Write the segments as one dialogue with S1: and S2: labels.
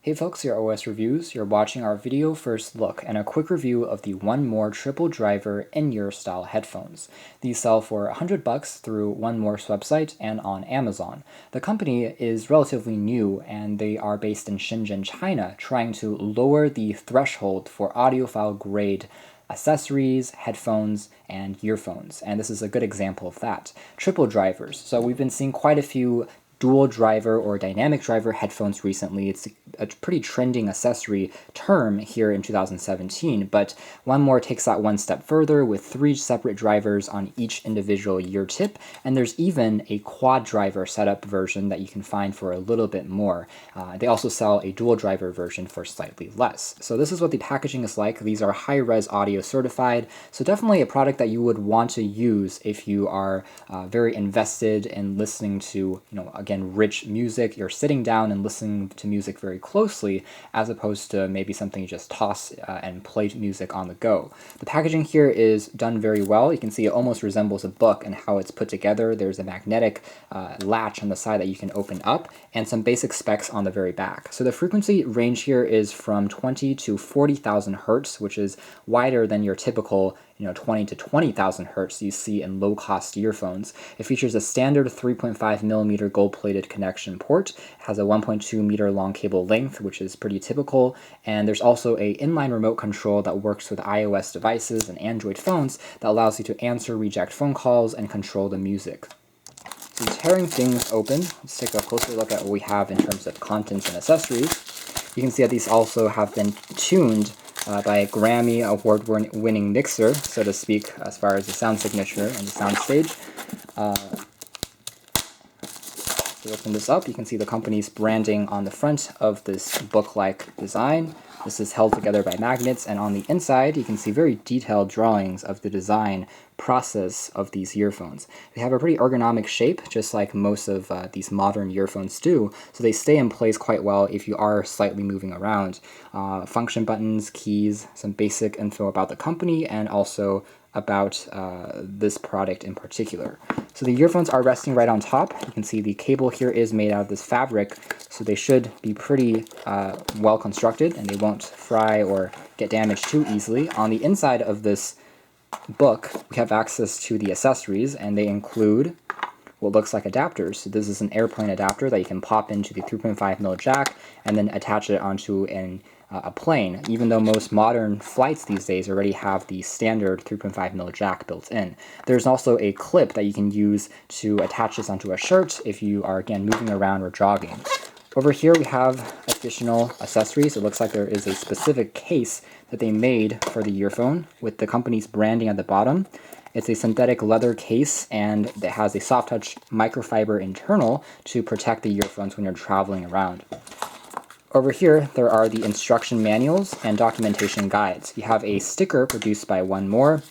S1: Hey folks, your OS Reviews. You're watching our video first look and a quick review of the One More triple driver in-ear style headphones. These sell for $100 through One More's website and on Amazon. The company is relatively new and they are based in Shenzhen, China, trying to lower the threshold for audiophile grade accessories, headphones, and earphones. And this is a good example of that. Triple drivers. So we've been seeing quite a few dual driver or dynamic driver headphones recently. It's a pretty trending accessory term here in 2017, but One More takes that one step further with 3 separate drivers on each individual ear tip, and there's even a quad driver setup version that you can find for a little bit more. They also sell a dual driver version for slightly less. So this is what the packaging is like. These are high-res audio certified, so definitely a product that you would want to use if you are very invested in listening to, again, rich music. You're sitting down and listening to music very closely, as opposed to maybe something you just toss and play music on the go. The packaging here is done very well. You can see it almost resembles a book and how it's put together. There's a magnetic latch on the side that you can open up, and some basic specs on the very back. So the frequency range here is from 20 to 40,000 hertz, which is wider than your typical 20 to 20,000 hertz you see in low-cost earphones. It features a standard 3.5mm gold-plated connection port. It has a 1.2 meter long cable length, which is pretty typical, and there's also a inline remote control that works with iOS devices and Android phones that allows you to answer reject phone calls and control the music. So tearing things open, let's take a closer look at what we have in terms of contents and accessories. You can see that these also have been tuned by a Grammy award-winning mixer, so to speak, as far as the sound signature and the sound stage. If you open this up, you can see the company's branding on the front of this book-like design. This is held together by magnets, and on the inside you can see very detailed drawings of the design process of these earphones. They have a pretty ergonomic shape, just like most of these modern earphones do, so they stay in place quite well if you are slightly moving around. Function buttons, keys, some basic info about the company, and also about this product in particular. So the earphones are resting right on top. You can see the cable here is made out of this fabric, so they should be pretty well constructed and they won't fry or get damaged too easily. On the inside of this book, we have access to the accessories, and they include what looks like adapters. So this is an airplane adapter that you can pop into the 3.5mm jack and then attach it onto a plane, even though most modern flights these days already have the standard 3.5mm jack built in. There's also a clip that you can use to attach this onto a shirt if you are, again, moving around or jogging. Over here we have additional accessories. It looks like there is a specific case that they made for the earphone with the company's branding at the bottom. It's a synthetic leather case, and it has a soft touch microfiber internal to protect the earphones when you're traveling around. Over here, there are the instruction manuals and documentation guides. You have a sticker produced by One More.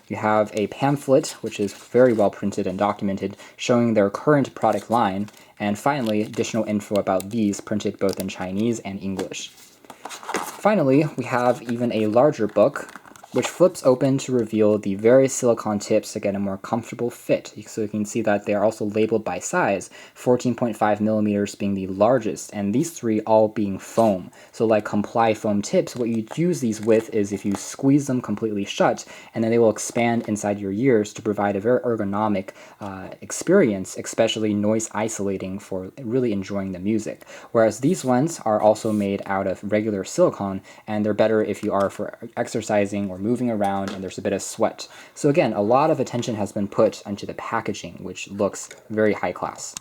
S1: You have a pamphlet, which is very well printed and documented, showing their current product line. And finally, additional info about these printed both in Chinese and English. Finally, we have even a larger book, which flips open to reveal the various silicone tips to get a more comfortable fit. So you can see that they are also labeled by size, 14.5mm being the largest, and these 3 all being foam. So like Comply foam tips, what you use these with is if you squeeze them completely shut, and then they will expand inside your ears to provide a very ergonomic experience, especially noise isolating for really enjoying the music. Whereas these ones are also made out of regular silicone, and they're better if you are for exercising or moving around and there's a bit of sweat. So again, a lot of attention has been put into the packaging, which looks very high class.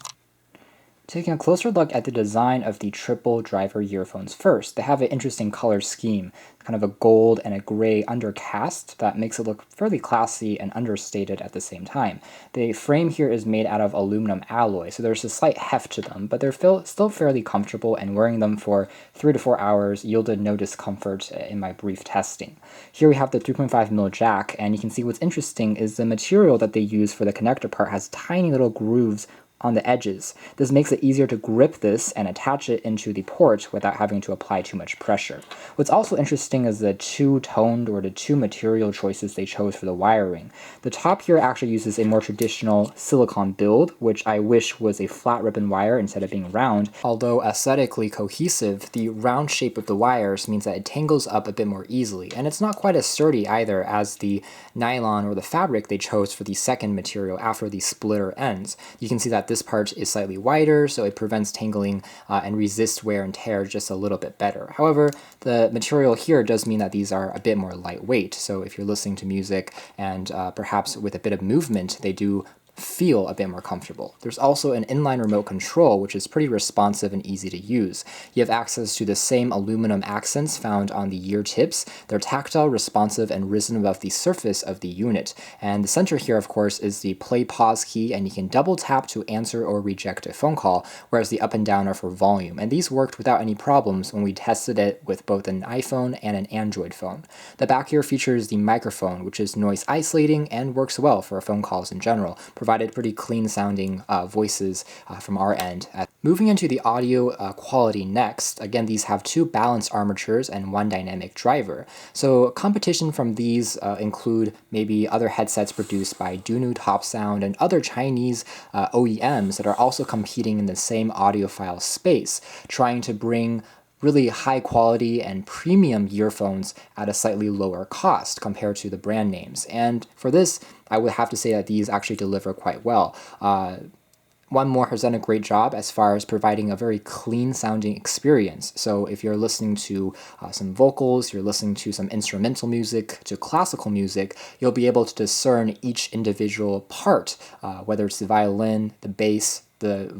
S1: Taking a closer look at the design of the triple driver earphones first, they have an interesting color scheme, kind of a gold and a gray undercast that makes it look fairly classy and understated at the same time. The frame here is made out of aluminum alloy, so there's a slight heft to them, but they're still fairly comfortable, and wearing them for 3 to 4 hours yielded no discomfort in my brief testing. Here we have the 3.5mm jack, and you can see what's interesting is the material that they use for the connector part has tiny little grooves on the edges. This makes it easier to grip this and attach it into the port without having to apply too much pressure. What's also interesting is the two-toned or the two material choices they chose for the wiring. The top here actually uses a more traditional silicone build, which I wish was a flat ribbon wire instead of being round. Although aesthetically cohesive, the round shape of the wires means that it tangles up a bit more easily, and it's not quite as sturdy either as the nylon or the fabric they chose for the second material after the splitter ends. You can see that this part is slightly wider, so it prevents tangling and resists wear and tear just a little bit better. However, the material here does mean that these are a bit more lightweight, so if you're listening to music and perhaps with a bit of movement, they do feel a bit more comfortable. There's also an inline remote control, which is pretty responsive and easy to use. You have access to the same aluminum accents found on the ear tips. They're tactile, responsive, and risen above the surface of the unit. And the center here, of course, is the play-pause key, and you can double tap to answer or reject a phone call, whereas the up and down are for volume. And these worked without any problems when we tested it with both an iPhone and an Android phone. The back here features the microphone, which is noise isolating and works well for phone calls in general, provided pretty clean sounding voices from our end. Moving into the audio quality next, again, these have two balanced armatures and one dynamic driver. So competition from these include maybe other headsets produced by Dunu Top Sound and other Chinese OEMs that are also competing in the same audiophile space, trying to bring really high quality and premium earphones at a slightly lower cost compared to the brand names. And for this, I would have to say that these actually deliver quite well. One More has done a great job as far as providing a very clean sounding experience. So if you're listening to some vocals, you're listening to some instrumental music, to classical music, you'll be able to discern each individual part, whether it's the violin, the bass, the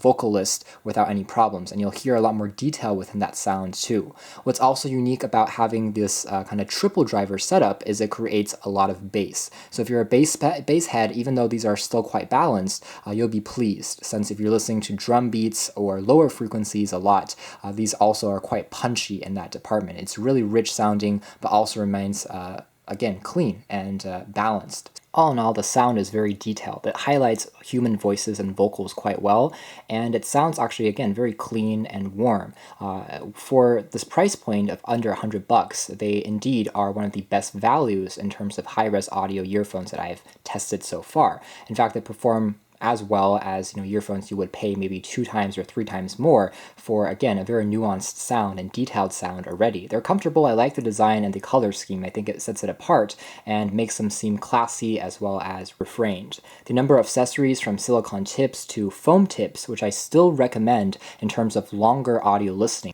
S1: vocalist without any problems, and you'll hear a lot more detail within that sound too. What's also unique about having this kind of triple driver setup is it creates a lot of bass. So if you're a bass head, even though these are still quite balanced, you'll be pleased, since if you're listening to drum beats or lower frequencies a lot, these also are quite punchy in that department. It's really rich sounding, but also remains again, clean and balanced. All in all, the sound is very detailed. It highlights human voices and vocals quite well, and it sounds actually, again, very clean and warm. For this price point of under $100, they indeed are one of the best values in terms of high-res audio earphones that I've tested so far. In fact, they perform as well as earphones you would pay maybe 2 times or 3 times more for, again, a very nuanced sound and detailed sound already. They're comfortable. I like the design and the color scheme. I think it sets it apart and makes them seem classy as well as refrained. The number of accessories from silicone tips to foam tips, which I still recommend in terms of longer audio listening,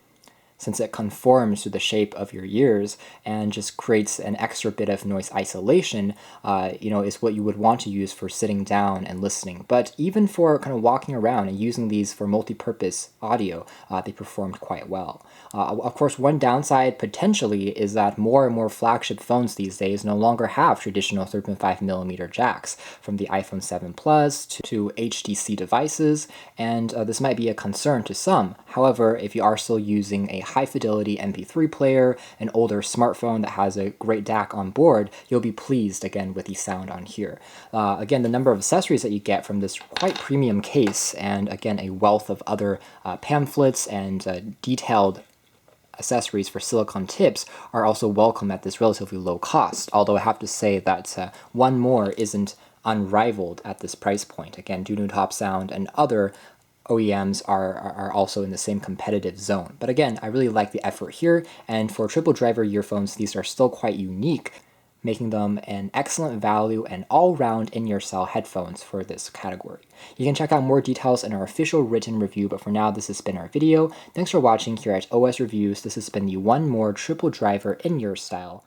S1: since it conforms to the shape of your ears and just creates an extra bit of noise isolation, is what you would want to use for sitting down and listening. But even for kind of walking around and using these for multi-purpose audio, they performed quite well. Of course, one downside potentially is that more and more flagship phones these days no longer have traditional 3.5mm jacks, from the iPhone 7 Plus to HTC devices, and this might be a concern to some. However, if you are still using a high-fidelity MP3 player, an older smartphone that has a great DAC on board, you'll be pleased, again, with the sound on here. Again, the number of accessories that you get from this quite premium case, and again, a wealth of other pamphlets and detailed accessories for silicone tips are also welcome at this relatively low cost, although I have to say that One More isn't unrivaled at this price point. Again, Dunu Top Sound and other OEMs are also in the same competitive zone. But again, I really like the effort here, and for triple driver earphones, these are still quite unique, making them an excellent value and all-round in-ear style headphones for this category. You can check out more details in our official written review, but for now, this has been our video. Thanks for watching here at OS Reviews. This has been the One More triple driver in-ear style